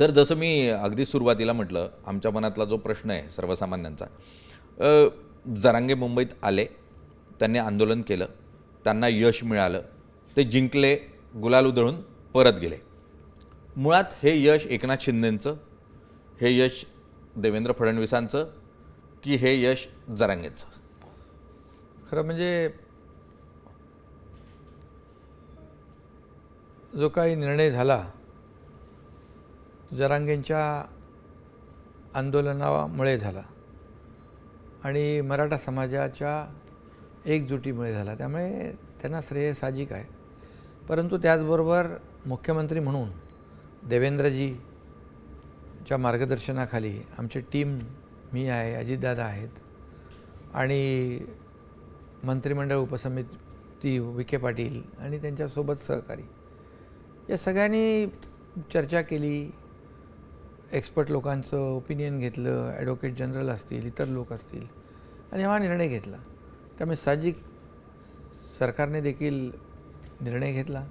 तर जसं मी अगदी सुरुवातीला म्हटलं, आमच्या मनातला जो प्रश्न आहे सर्वसामान्यांचा, अ, जरांगे मुंबईत आले, त्यांनी आंदोलन केलं, त्यांना यश मिळालं, ते जिंकले, गुलाल उधळून परत गेले. मुळात हे यश एकनाथ शिंदेंचं, हे यश देवेंद्र फडणवीसांचं, की हे यश जरांगेंचं? खरं म्हणजे जो काही निर्णय झाला जरांगेंच्या आंदोलनामुळे झाला आणि मराठा समाजाच्या एकजुटीमुळे झाला, त्यामुळे त्यांना श्रेय साहजिक आहे. परंतु त्याचबरोबर मुख्यमंत्री म्हणून देवेंद्रजीच्या मार्गदर्शनाखाली आमची टीम, मी आहे, अजितदादा आहेत आणि मंत्रिमंडळ उपसमिती विखे पाटील आणि त्यांच्यासोबत सहकारी, या सगळ्यांनी चर्चा केली, एक्सपर्ट लोकांचं ओपिनियन घेतलं, ॲडव्होकेट जनरल असतील, इतर लोक असतील, आणि हा निर्णय घेतला. त्यामुळे साहजिक सरकारने देखील निर्णय घेतला.